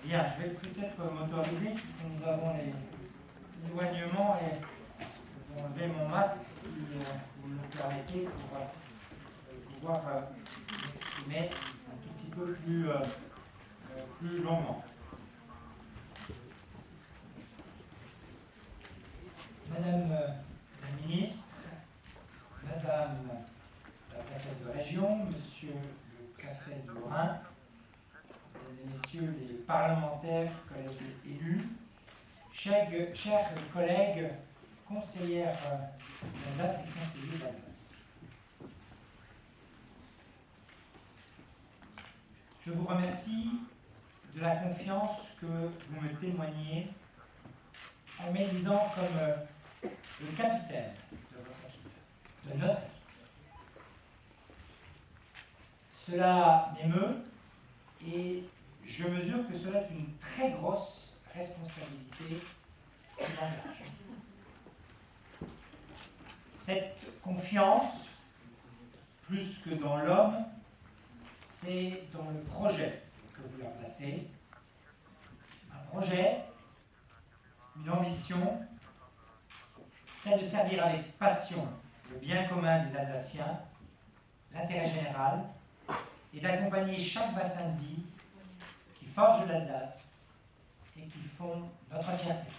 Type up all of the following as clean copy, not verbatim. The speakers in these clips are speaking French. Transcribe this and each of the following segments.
Bien, je vais peut-être m'autoriser, puisque nous avons les éloignements, et je vais enlever mon masque, si vous me le permettez, pour pouvoir m'exprimer un tout petit peu plus longuement. Madame la ministre, Madame la préfète de région, Monsieur le préfet du Haut-Rhin, Mesdames et Messieurs les parlementaires, collègues élus, chers collègues, conseillères d'Alsace et conseillers d'Alsace. Je vous remercie de la confiance que vous me témoignez en m'élisant comme le capitaine de votre équipe, de notre équipe. Cela m'émeut et je mesure que cela est une très grosse responsabilité qui m'engage. Cette confiance, plus que dans l'homme, c'est dans le projet que vous leur placez. Un projet, une ambition, c'est de servir avec passion le bien commun des Alsaciens, l'intérêt général, et d'accompagner chaque bassin de vie qui forge l'Alsace et qui font notre fierté.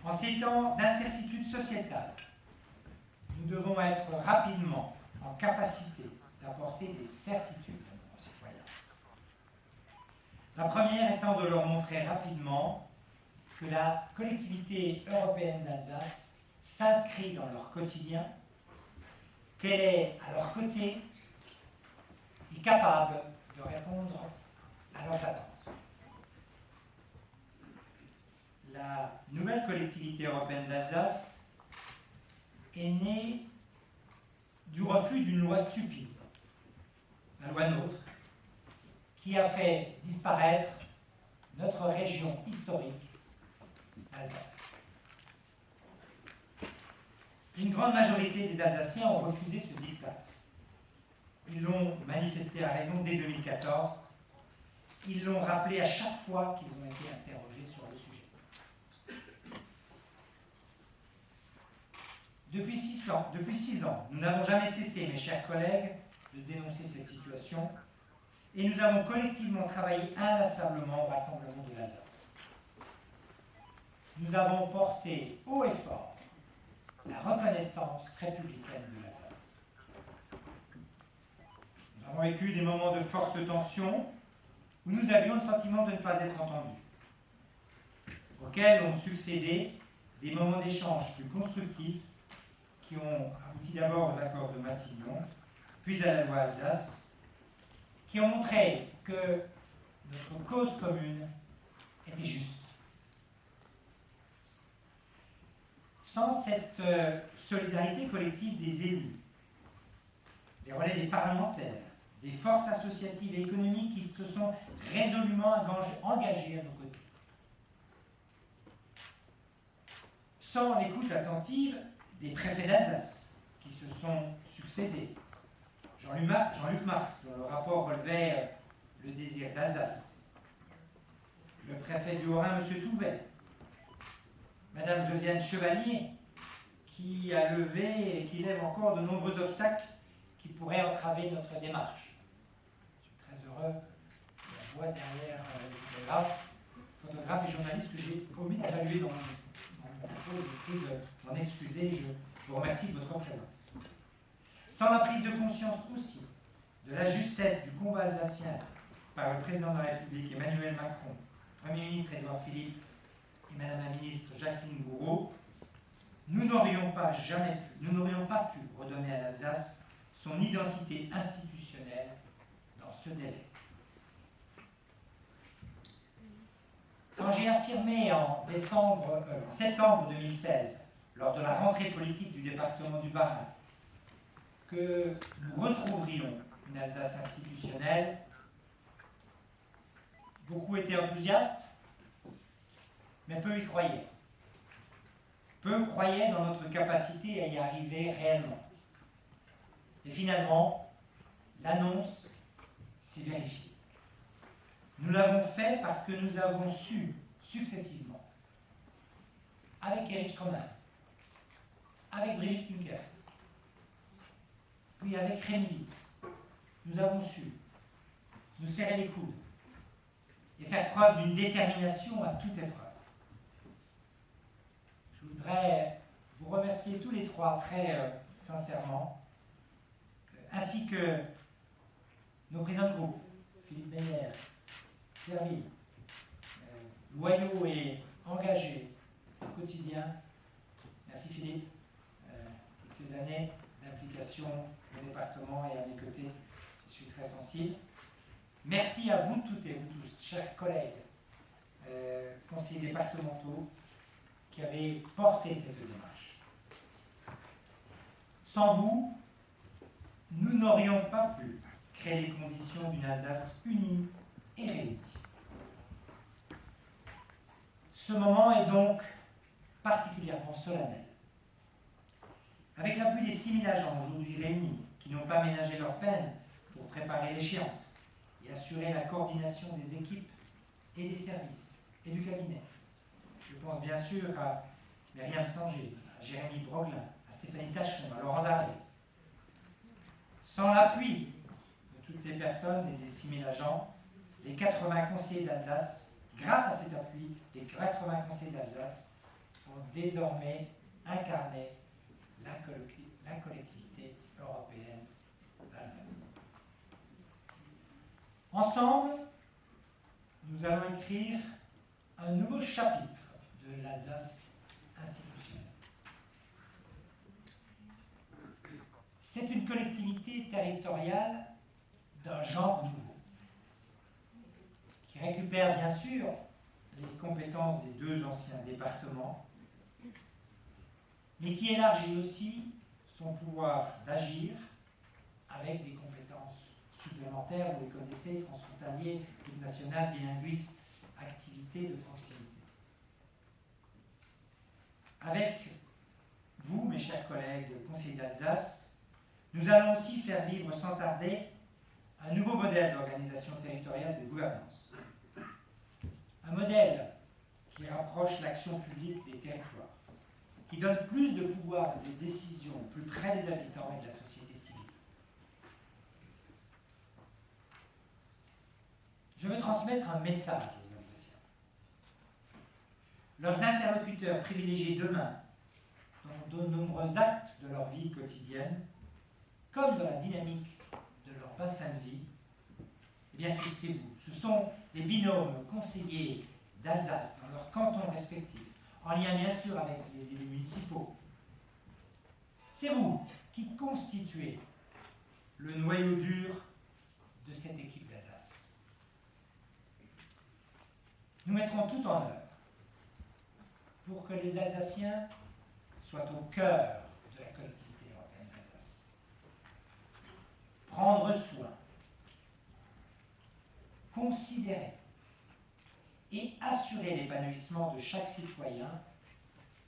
En ces temps d'incertitude sociétale, nous devons être rapidement en capacité d'apporter des certitudes à nos concitoyens. La première étant de leur montrer rapidement que la collectivité européenne d'Alsace s'inscrit dans leur quotidien, qu'elle est à leur côté et capable de répondre à leurs attentes. La nouvelle collectivité européenne d'Alsace est née du refus d'une loi stupide, la loi NOTRe, qui a fait disparaître notre région historique, l'Alsace. Une grande majorité des Alsaciens ont refusé ce diktat. Ils l'ont manifesté à raison dès 2014. Ils l'ont rappelé à chaque fois qu'ils ont été interrogés sur le sujet. Depuis 6 ans, nous n'avons jamais cessé, mes chers collègues, de dénoncer cette situation et nous avons collectivement travaillé inlassablement au rassemblement de l'Alsace. Nous avons porté haut et fort la reconnaissance républicaine de l'Alsace. Nous avons vécu des moments de forte tension où nous avions le sentiment de ne pas être entendus, auxquels ont succédé des moments d'échange plus constructifs qui ont abouti d'abord aux accords de Matignon, puis à la loi Alsace, qui ont montré que notre cause commune était juste. Sans cette solidarité collective des élus, des relais des parlementaires, des forces associatives et économiques qui se sont résolument engagées à nos côtés, sans l'écoute attentive des préfets d'Alsace qui se sont succédés, Jean-Luc Marx, dont le rapport relevait le désir d'Alsace, le préfet du Haut-Rhin, M. Touvet, Madame Josiane Chevalier, qui a levé et qui lève encore de nombreux obstacles qui pourraient entraver notre démarche. Je suis très heureux de la voix derrière le photographe et journaliste que j'ai omis de saluer dans mon propos. Je prie de m'en excuser. Je vous remercie de votre présence. Sans la prise de conscience aussi de la justesse du combat alsacien par le président de la République Emmanuel Macron, Premier ministre Édouard Philippe et Madame la ministre Jacqueline Gouraud, nous n'aurions pas pu redonner à l'Alsace son identité institutionnelle dans ce délai. Quand j'ai affirmé en septembre 2016, lors de la rentrée politique du département du Bas-Rhin, que nous retrouverions une Alsace institutionnelle, beaucoup étaient enthousiastes, mais peu y croyaient. Peu croyaient dans notre capacité à y arriver réellement. Et finalement, l'annonce s'est vérifiée. Nous l'avons fait parce que nous avons su, successivement, avec Erich Stroman, avec Brigitte Nuckert, puis avec Rémi Witt, nous avons su nous serrer les coudes et faire preuve d'une détermination à toute épreuve. Je voudrais vous remercier tous les trois très sincèrement, ainsi que nos présidents de groupe, Philippe Meyer, Serville, loyaux et engagés au quotidien. Merci Philippe, toutes ces années d'implication au département et à mes côtés, je suis très sensible. Merci à vous toutes et vous tous, chers collègues, conseillers départementaux, qui avez porté cette démarche. Sans vous, nous n'aurions pas pu créer les conditions d'une Alsace unie et réunie. Ce moment est donc particulièrement solennel. Avec l'appui des 6000 agents aujourd'hui réunis, qui n'ont pas ménagé leur peine pour préparer l'échéance et assurer la coordination des équipes et des services et du cabinet. Je pense bien sûr à Myriam Stanger, à Jérémy Broglin, à Stéphanie Tachon, à Laurent Daré. Sans l'appui de toutes ces personnes et des 6000 agents, les 80 conseillers d'Alsace, grâce à cet appui, les 80 conseillers d'Alsace vont désormais incarner la collectivité européenne d'Alsace. Ensemble, nous allons écrire un nouveau chapitre de l'Alsace institutionnelle. C'est une collectivité territoriale d'un genre nouveau, qui récupère bien sûr les compétences des deux anciens départements, mais qui élargit aussi son pouvoir d'agir avec des compétences supplémentaires. Vous les connaissez, transfrontalier, lutte nationale, bilinguisme, activité de proximité. Avec vous, mes chers collègues conseillers d'Alsace, nous allons aussi faire vivre sans tarder un nouveau modèle d'organisation territoriale de gouvernance. Un modèle qui rapproche l'action publique des territoires, qui donne plus de pouvoir de décision plus près des habitants et de la société civile. Je veux transmettre un message aux Alsaciens. Leurs interlocuteurs privilégiés demain, dans de nombreux actes de leur vie quotidienne, comme dans la dynamique de leur bassin de vie, eh bien c'est vous. Ce sont les binômes conseillers d'Alsace dans leurs cantons respectifs, en lien bien sûr avec les élus municipaux. C'est vous qui constituez le noyau dur de cette équipe d'Alsace. Nous mettrons tout en œuvre pour que les Alsaciens soient au cœur de la collectivité européenne d'Alsace. Prendre soin, considérer et assurer l'épanouissement de chaque citoyen,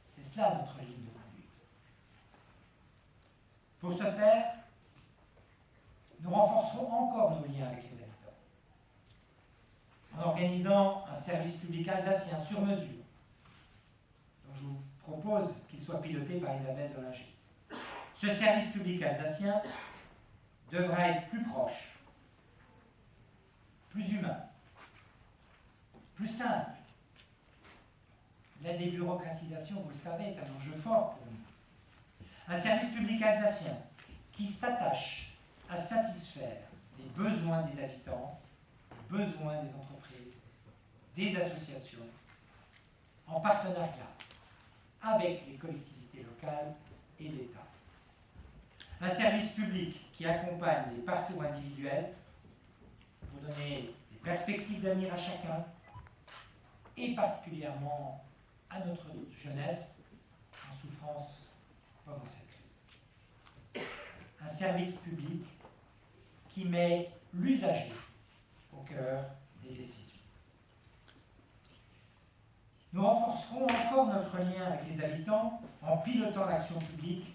c'est cela notre ligne de conduite. Pour ce faire, nous renforcerons encore nos liens avec les habitants, en organisant un service public alsacien sur mesure, dont je vous propose qu'il soit piloté par Isabelle Dolinger. Ce service public alsacien devra être plus proche, plus humain, plus simple. La débureaucratisation, vous le savez, est un enjeu fort pour nous. Un service public alsacien qui s'attache à satisfaire les besoins des habitants, les besoins des entreprises, des associations, en partenariat avec les collectivités locales et l'État. Un service public qui accompagne les parcours individuels pour donner des perspectives d'avenir à chacun, et particulièrement à notre jeunesse en souffrance pendant cette crise. Un service public qui met l'usager au cœur des décisions. Nous renforcerons encore notre lien avec les habitants en pilotant l'action publique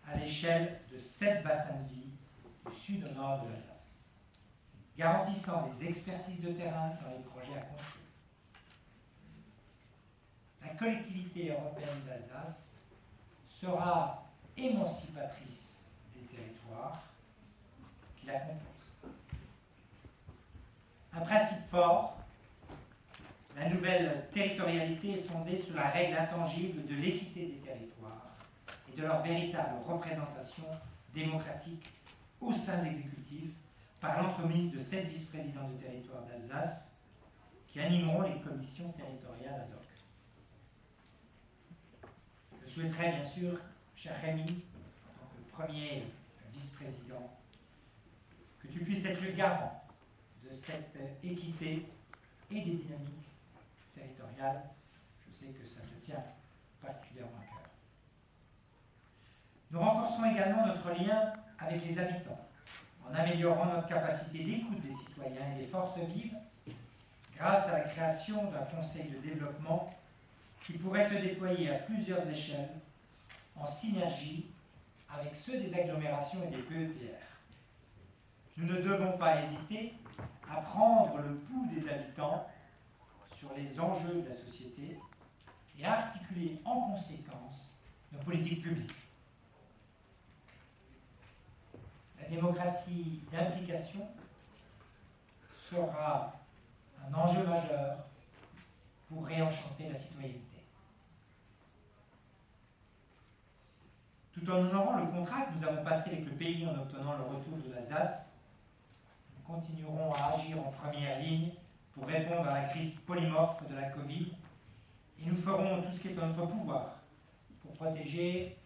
à l'échelle de 7 bassins de vie du sud au nord de l'Alsace. garantissant des expertises de terrain dans les projets à construire. La collectivité européenne d'Alsace sera émancipatrice des territoires qui la composent. Un principe fort, la nouvelle territorialité est fondée sur la règle intangible de l'équité des territoires et de leur véritable représentation démocratique au sein de l'exécutif par l'entremise de 7 vice-présidents du territoire d'Alsace qui animeront les commissions territoriales ad hoc. Je souhaiterais bien sûr, cher Rémi, en tant que premier vice-président, que tu puisses être le garant de cette équité et des dynamiques territoriales. Je sais que ça te tient particulièrement à cœur. Nous renforcerons également notre lien avec les habitants en améliorant notre capacité d'écoute des citoyens et des forces vives grâce à la création d'un conseil de développement qui pourrait se déployer à plusieurs échelles en synergie avec ceux des agglomérations et des PETR. Nous ne devons pas hésiter à prendre le pouls des habitants sur les enjeux de la société et à articuler en conséquence nos politiques publiques. La démocratie d'implication sera un enjeu majeur pour réenchanter la citoyenneté. Tout en honorant le contrat que nous avons passé avec le pays en obtenant le retour de l'Alsace, nous continuerons à agir en première ligne pour répondre à la crise polymorphe de la Covid et nous ferons tout ce qui est en notre pouvoir pour protéger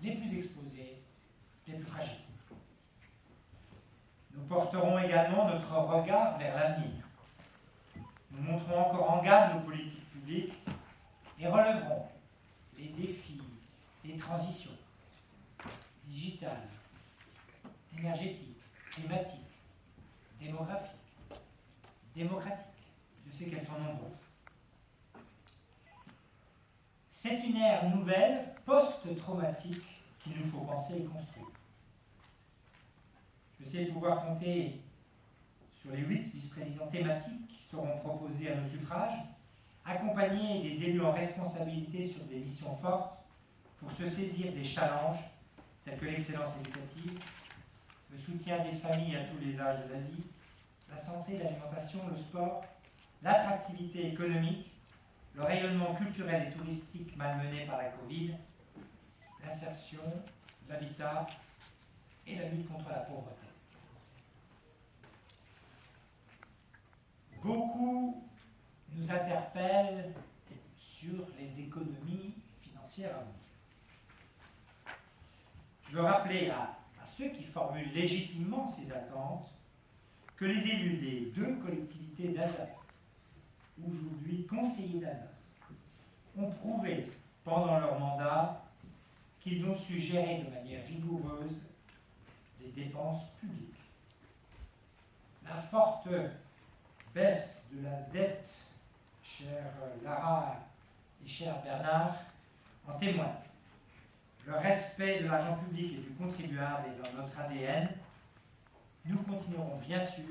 les plus exposés, les plus fragiles. Nous porterons également notre regard vers l'avenir. Nous monterons encore en gamme nos politiques publiques et relèverons les défis des transitions digitales, énergétiques, climatiques, démographiques, démocratiques. Je sais qu'elles sont nombreuses. C'est une ère nouvelle, post-traumatique, qu'il nous faut penser et construire. Je sais pouvoir compter sur les 8 vice-présidents thématiques qui seront proposés à nos suffrages, accompagnés des élus en responsabilité sur des missions fortes pour se saisir des challenges tels que l'excellence éducative, le soutien des familles à tous les âges de la vie, la santé, l'alimentation, le sport, l'attractivité économique, le rayonnement culturel et touristique malmené par la Covid, l'insertion, l'habitat et la lutte contre la pauvreté. Beaucoup nous interpellent sur les économies financières à venir. Je veux rappeler à ceux qui formulent légitimement ces attentes que les élus des 2 collectivités d'Alsace, aujourd'hui conseillers d'Alsace, ont prouvé pendant leur mandat qu'ils ont su gérer de manière rigoureuse les dépenses publiques. La forte baisse de la dette, chère Lara et cher Bernard, en témoigne. Le respect de l'argent public et du contribuable est dans notre ADN. Nous continuerons bien sûr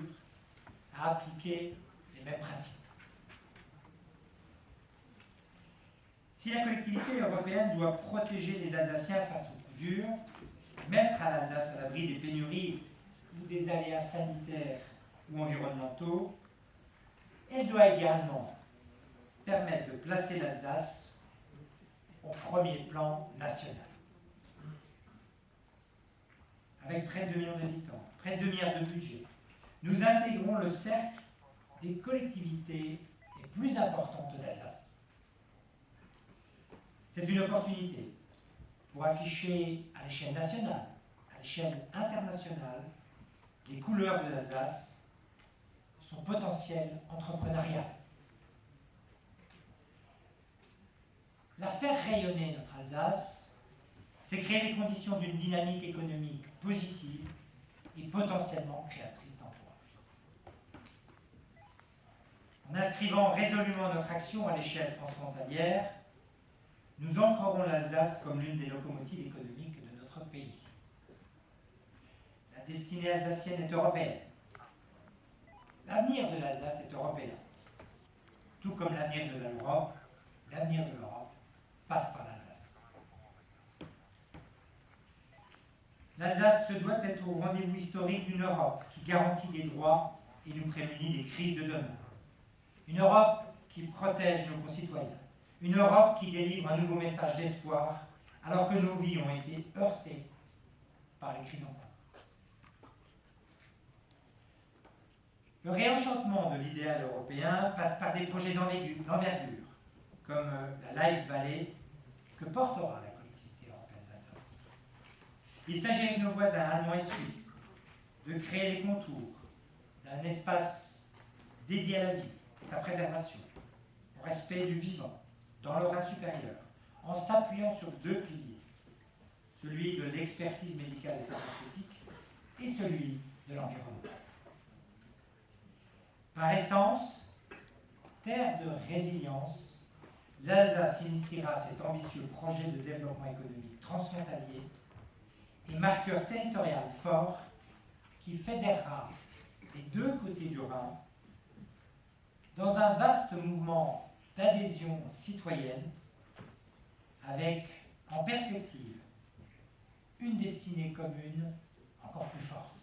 à appliquer les mêmes principes. Si la collectivité européenne doit protéger les Alsaciens face aux coups durs, mettre à l'Alsace à l'abri des pénuries ou des aléas sanitaires ou environnementaux, elle doit également permettre de placer l'Alsace au premier plan national. Avec près de 2 millions d'habitants, près de 2 milliards de budget, nous intégrons le cercle des collectivités les plus importantes d'Alsace. C'est une opportunité pour afficher à l'échelle nationale, à l'échelle internationale, les couleurs de l'Alsace, son potentiel entrepreneurial. La faire rayonner, notre Alsace, c'est créer les conditions d'une dynamique économique positive et potentiellement créatrice d'emplois. En inscrivant résolument notre action à l'échelle transfrontalière, nous ancrerons l'Alsace comme l'une des locomotives économiques de notre pays. La destinée alsacienne est européenne. L'avenir de l'Alsace est européen. Tout comme l'avenir de l'Europe, l'avenir de l'Europe passe par l'Alsace. L'Alsace se doit être au rendez-vous historique d'une Europe qui garantit des droits et nous prémunit des crises de demain. Une Europe qui protège nos concitoyens. Une Europe qui délivre un nouveau message d'espoir alors que nos vies ont été heurtées par les crises en cours. Le réenchantement de l'idéal européen passe par des projets d'envergure, comme la Life Valley, que portera la collectivité européenne d'Alsace. Il s'agit avec nos voisins allemands et suisses de créer les contours d'un espace dédié à la vie, sa préservation, au respect du vivant, dans le Rhin supérieur, en s'appuyant sur deux piliers, celui de l'expertise médicale et pharmaceutique et celui de l'environnement. Par essence, terre de résilience, l'Alsace initiera cet ambitieux projet de développement économique transfrontalier et marqueur territorial fort qui fédérera les deux côtés du Rhin dans un vaste mouvement d'adhésion citoyenne avec en perspective une destinée commune encore plus forte.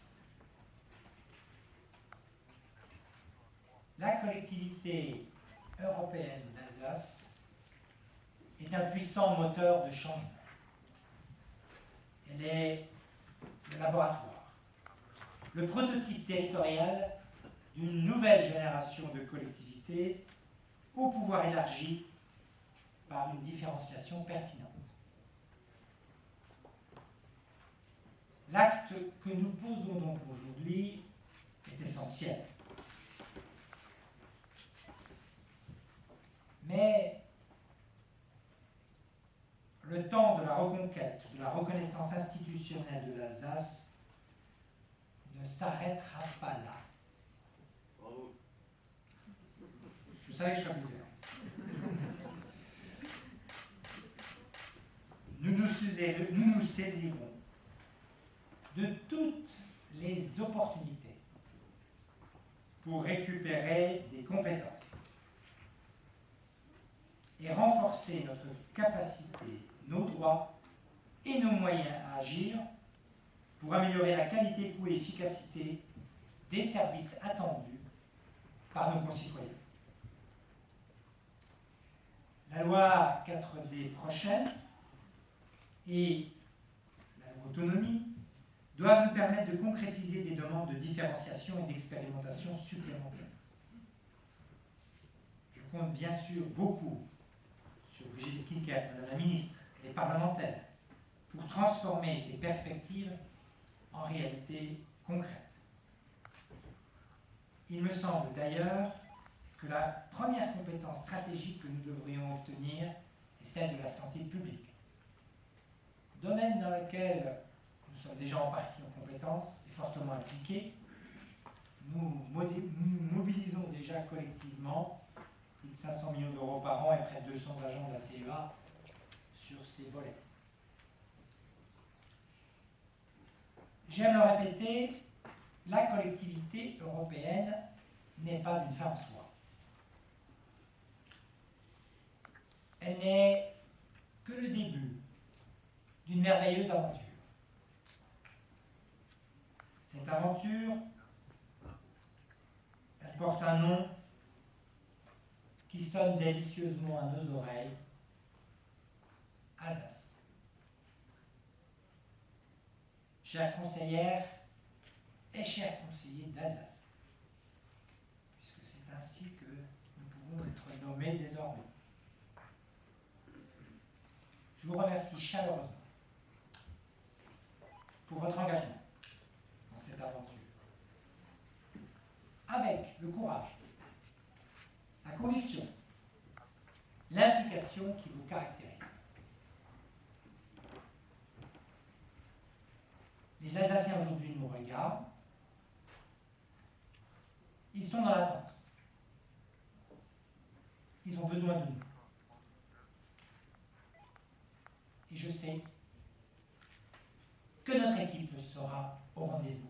La collectivité européenne d'Alsace est un puissant moteur de changement. Elle est le laboratoire, le prototype territorial d'une nouvelle génération de collectivités au pouvoir élargi par une différenciation pertinente. L'acte que nous posons donc aujourd'hui est essentiel. Mais le temps de la reconquête, de la reconnaissance institutionnelle de l'Alsace ne s'arrêtera pas là. Bravo. Je savais que je serais plusieurs. Nous nous saisirons de toutes les opportunités pour récupérer des compétences et renforcer notre capacité, nos droits et nos moyens à agir pour améliorer la qualité, coût et efficacité des services attendus par nos concitoyens. La loi 4D prochaine et la loi autonomie doivent nous permettre de concrétiser des demandes de différenciation et d'expérimentation supplémentaires. Je compte bien sûr beaucoup sur Brigitte Klinkert, Madame la Ministre, et les parlementaires, pour transformer ces perspectives en réalité concrètes. Il me semble d'ailleurs que la première compétence stratégique que nous devrions obtenir est celle de la santé publique, domaine dans lequel nous sommes déjà en partie en compétence et fortement impliqués. Nous mobilisons déjà collectivement plus de 500 millions d'euros par an et près de 200 agents de la CEA sur ces volets. J'aime le répéter, la collectivité européenne n'est pas une fin en soi. Elle n'est que le début d'une merveilleuse aventure. Cette aventure, elle porte un nom qui sonne délicieusement à nos oreilles, Alsace. Chères conseillères et chers conseillers d'Alsace, puisque c'est ainsi que nous pouvons être nommés désormais. Je vous remercie chaleureusement pour votre engagement dans cette aventure, avec le courage, la conviction, l'implication qui vous caractérise. Les Alsaciens aujourd'hui nous regardent, ils sont dans l'attente, ils ont besoin de nous. Et je sais que notre équipe sera au rendez-vous.